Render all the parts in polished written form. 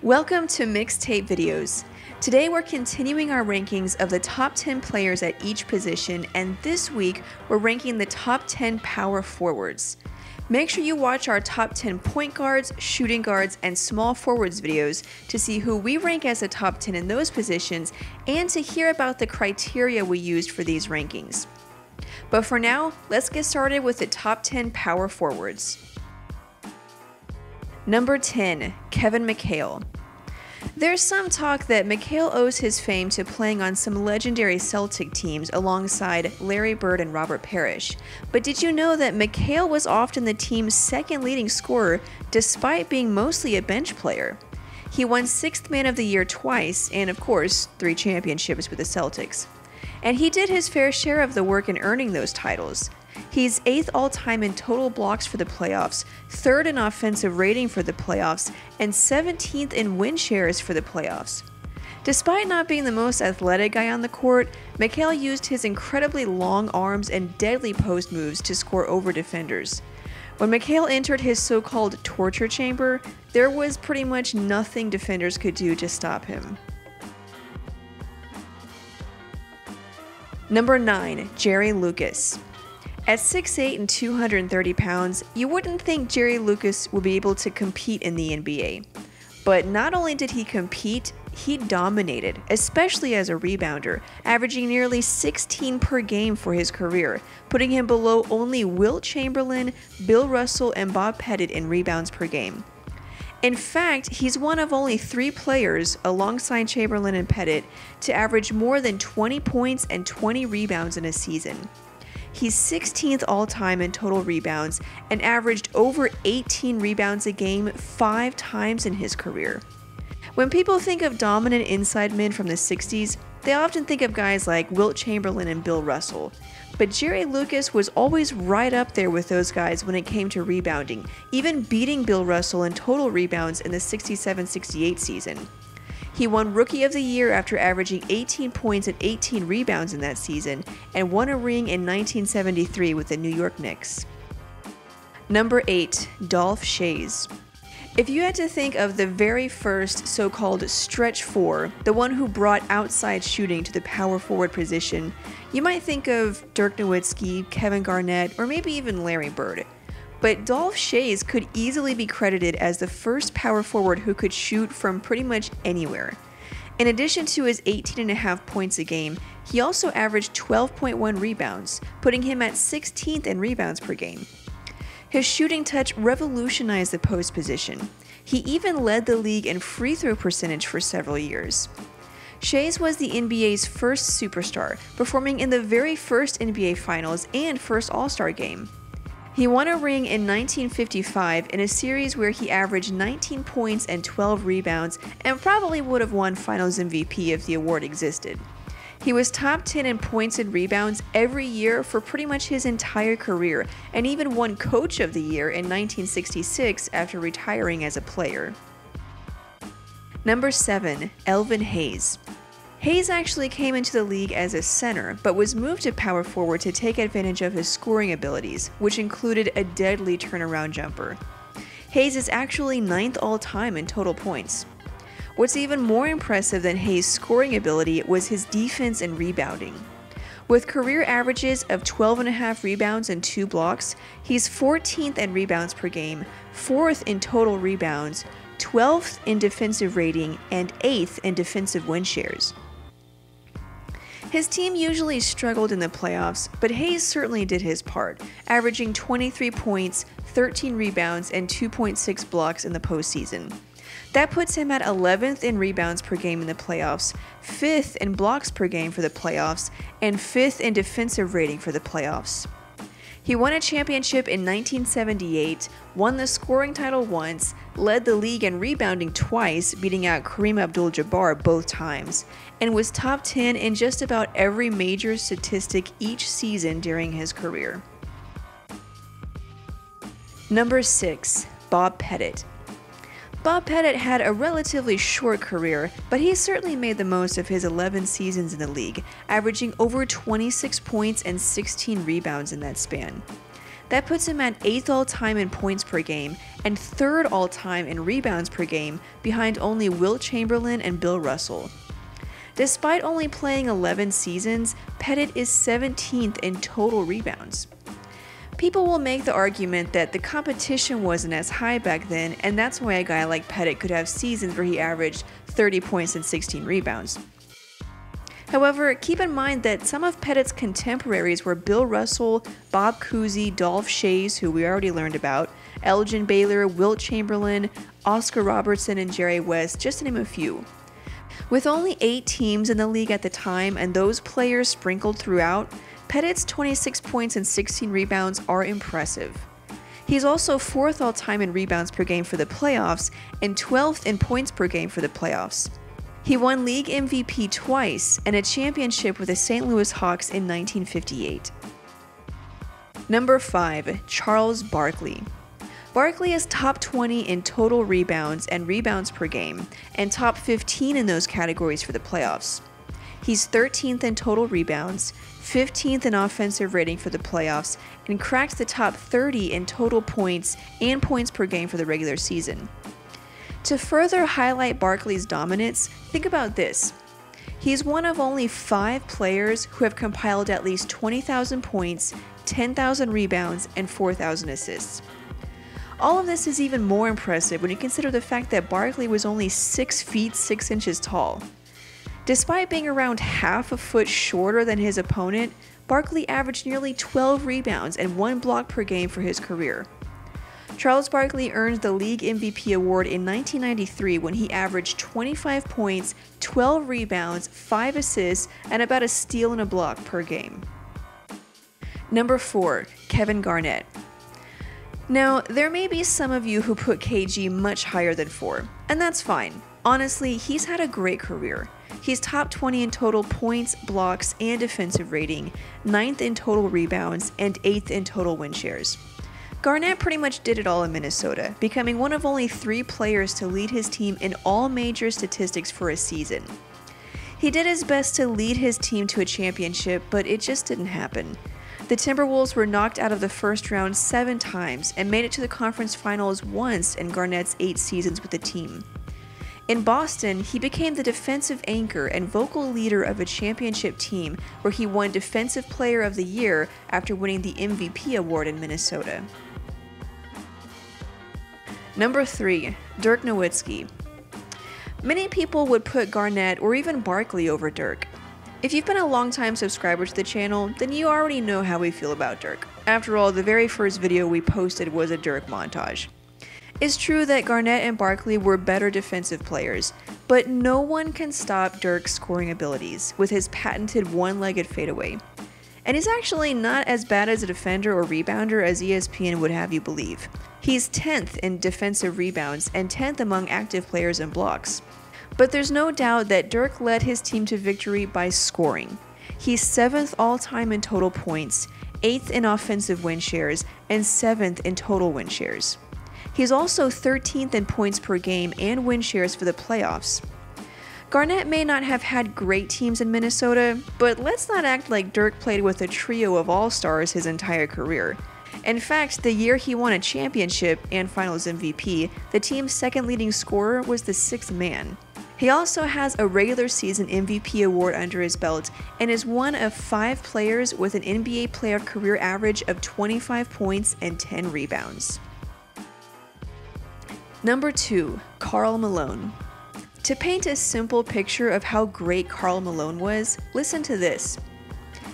Welcome to Mixtape Videos. Today we're continuing our rankings of the top 10 players at each position, and this week we're ranking the top 10 power forwards. Make sure you watch our top 10 point guards, shooting guards, and small forwards videos to see who we rank as a top 10 in those positions and to hear about the criteria we used for these rankings. But for now, let's get started with the top 10 power forwards. Number 10, Kevin McHale. There's some talk that McHale owes his fame to playing on some legendary Celtic teams alongside Larry Bird and Robert Parrish. But did you know that McHale was often the team's second leading scorer despite being mostly a bench player? He won 6th Man of the Year twice and, of course, 3 championships with the Celtics. And he did his fair share of the work in earning those titles. He's 8th all-time in total blocks for the playoffs, 3rd in offensive rating for the playoffs, and 17th in win shares for the playoffs. Despite not being the most athletic guy on the court, McHale used his incredibly long arms and deadly post moves to score over defenders. When McHale entered his so-called torture chamber, there was pretty much nothing defenders could do to stop him. Number 9, Jerry Lucas. At 6'8" and 230 pounds, you wouldn't think Jerry Lucas would be able to compete in the NBA. But not only did he compete, he dominated, especially as a rebounder, averaging nearly 16 per game for his career, putting him below only Wilt Chamberlain, Bill Russell, and Bob Pettit in rebounds per game. In fact, he's one of only 3 players, alongside Chamberlain and Pettit, to average more than 20 points and 20 rebounds in a season. He's 16th all-time in total rebounds and averaged over 18 rebounds a game 5 times in his career. When people think of dominant inside men from the 60s, they often think of guys like Wilt Chamberlain and Bill Russell. But Jerry Lucas was always right up there with those guys when it came to rebounding, even beating Bill Russell in total rebounds in the 67-68 season. He won Rookie of the Year after averaging 18 points and 18 rebounds in that season, and won a ring in 1973 with the New York Knicks. Number 8, Dolph Schayes. If you had to think of the very first so-called stretch 4, the one who brought outside shooting to the power forward position, you might think of Dirk Nowitzki, Kevin Garnett, or maybe even Larry Bird. But Dolph Schayes could easily be credited as the first power forward who could shoot from pretty much anywhere. In addition to his 18.5 points a game, he also averaged 12.1 rebounds, putting him at 16th in rebounds per game. His shooting touch revolutionized the post position. He even led the league in free throw percentage for several years. Schayes was the NBA's first superstar, performing in the very first NBA Finals and first All-Star game. He won a ring in 1955 in a series where he averaged 19 points and 12 rebounds and probably would have won Finals MVP if the award existed. He was top 10 in points and rebounds every year for pretty much his entire career, and even won Coach of the Year in 1966 after retiring as a player. Number 7, Elvin Hayes. Hayes actually came into the league as a center, but was moved to power forward to take advantage of his scoring abilities, which included a deadly turnaround jumper. Hayes is actually 9th all-time in total points. What's even more impressive than Hayes' scoring ability was his defense and rebounding. With career averages of 12.5 rebounds and 2 blocks, he's 14th in rebounds per game, 4th in total rebounds, 12th in defensive rating, and 8th in defensive win shares. His team usually struggled in the playoffs, but Hayes certainly did his part, averaging 23 points, 13 rebounds, and 2.6 blocks in the postseason. That puts him at 11th in rebounds per game in the playoffs, 5th in blocks per game for the playoffs, and 5th in defensive rating for the playoffs. He won a championship in 1978, won the scoring title once, led the league in rebounding twice, beating out Kareem Abdul-Jabbar both times, and was top 10 in just about every major statistic each season during his career. Number 6, Bob Pettit. Bob Pettit had a relatively short career, but he certainly made the most of his 11 seasons in the league, averaging over 26 points and 16 rebounds in that span. That puts him at 8th all-time in points per game and 3rd all-time in rebounds per game behind only Wilt Chamberlain and Bill Russell. Despite only playing 11 seasons, Pettit is 17th in total rebounds. People will make the argument that the competition wasn't as high back then, and that's why a guy like Pettit could have seasons where he averaged 30 points and 16 rebounds. However, keep in mind that some of Pettit's contemporaries were Bill Russell, Bob Cousy, Dolph Schayes, who we already learned about, Elgin Baylor, Wilt Chamberlain, Oscar Robertson, and Jerry West, just to name a few. With only 8 teams in the league at the time and those players sprinkled throughout, Pettit's 26 points and 16 rebounds are impressive. He's also 4th all-time in rebounds per game for the playoffs and 12th in points per game for the playoffs. He won league MVP twice and a championship with the St. Louis Hawks in 1958. Number 5. Chales Barkley. Barkley is top 20 in total rebounds and rebounds per game, and top 15 in those categories for the playoffs. He's 13th in total rebounds, 15th in offensive rating for the playoffs, and cracked the top 30 in total points and points per game for the regular season. To further highlight Barkley's dominance, think about this. He's one of only 5 players who have compiled at least 20,000 points, 10,000 rebounds, and 4,000 assists. All of this is even more impressive when you consider the fact that Barkley was only 6 feet 6 inches tall. Despite being around half a foot shorter than his opponent, Barkley averaged nearly 12 rebounds and 1 block per game for his career. Chales Barkley earned the League MVP award in 1993 when he averaged 25 points, 12 rebounds, 5 assists, and about a steal and a block per game. Number 4. Kevin Garnett. Now, there may be some of you who put KG much higher than 4, and that's fine. Honestly, he's had a great career. He's top 20 in total points, blocks, and defensive rating, 9th in total rebounds, and 8th in total win shares. Garnett pretty much did it all in Minnesota, becoming one of only 3 players to lead his team in all major statistics for a season. He did his best to lead his team to a championship, but it just didn't happen. The Timberwolves were knocked out of the first round 7 times and made it to the conference finals once in Garnett's 8 seasons with the team. In Boston, he became the defensive anchor and vocal leader of a championship team where he won Defensive Player of the Year after winning the MVP award in Minnesota. Number 3. Dirk Nowitzki. Many people would put Garnett or even Barkley over Dirk. If you've been a long-time subscriber to the channel, then you already know how we feel about Dirk. After all, the very first video we posted was a Dirk montage. It's true that Garnett and Barkley were better defensive players, but no one can stop Dirk's scoring abilities with his patented one-legged fadeaway. And he's actually not as bad as a defender or rebounder as ESPN would have you believe. He's 10th in defensive rebounds and 10th among active players in blocks. But there's no doubt that Dirk led his team to victory by scoring. He's 7th all-time in total points, 8th in offensive win shares, and 7th in total win shares. He's also 13th in points per game and win shares for the playoffs. Garnett may not have had great teams in Minnesota, but let's not act like Dirk played with a trio of all-stars his entire career. In fact, the year he won a championship and finals MVP, the team's second leading scorer was the 6th man. He also has a regular season MVP award under his belt and is one of 5 players with an NBA player career average of 25 points and 10 rebounds. Number 2. Karl Malone. To paint a simple picture of how great Karl Malone was, listen to this.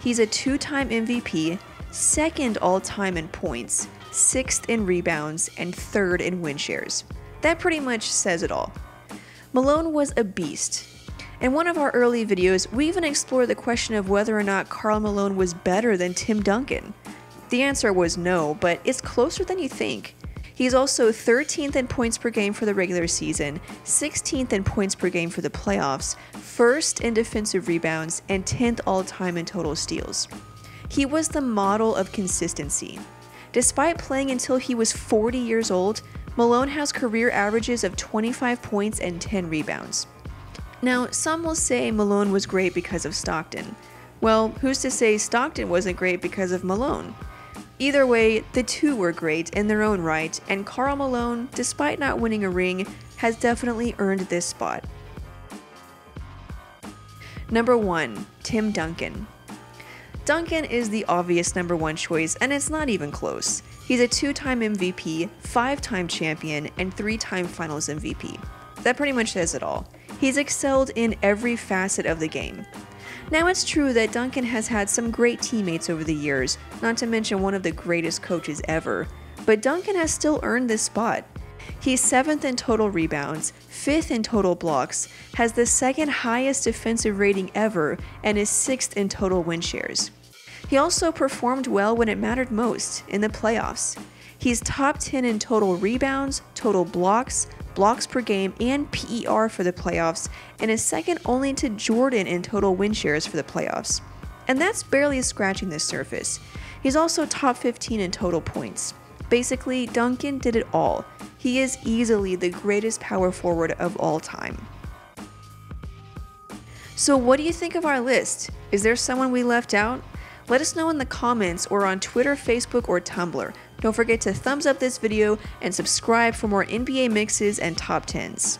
He's a 2-time MVP, 2nd all-time in points, 6th in rebounds, and 3rd in win shares. That pretty much says it all. Malone was a beast. In one of our early videos, we even explored the question of whether or not Karl Malone was better than Tim Duncan. The answer was no, but it's closer than you think. He's also 13th in points per game for the regular season, 16th in points per game for the playoffs, 1st in defensive rebounds, and 10th all-time in total steals. He was the model of consistency. Despite playing until he was 40 years old, Malone has career averages of 25 points and 10 rebounds. Now, some will say Malone was great because of Stockton. Well, who's to say Stockton wasn't great because of Malone? Either way, the two were great in their own right, and Karl Malone, despite not winning a ring, has definitely earned this spot. Number 1. Tim Duncan. Duncan is the obvious number 1 choice, and it's not even close. He's a 2-time MVP, 5-time champion, and 3-time finals MVP. That pretty much says it all. He's excelled in every facet of the game. Now, it's true that Duncan has had some great teammates over the years, not to mention one of the greatest coaches ever, but Duncan has still earned this spot. He's 7th in total rebounds, 5th in total blocks, has the 2nd highest defensive rating ever, and is 6th in total win shares. He also performed well when it mattered most, in the playoffs. He's top 10 in total rebounds, total blocks, blocks per game, and PER for the playoffs, and is second only to Jordan in total win shares for the playoffs. And that's barely scratching the surface. He's also top 15 in total points. Basically, Duncan did it all. He is easily the greatest power forward of all time. So what do you think of our list? Is there someone we left out? Let us know in the comments or on Twitter, Facebook, or Tumblr. Don't forget to thumbs up this video and subscribe for more NBA mixes and top 10s.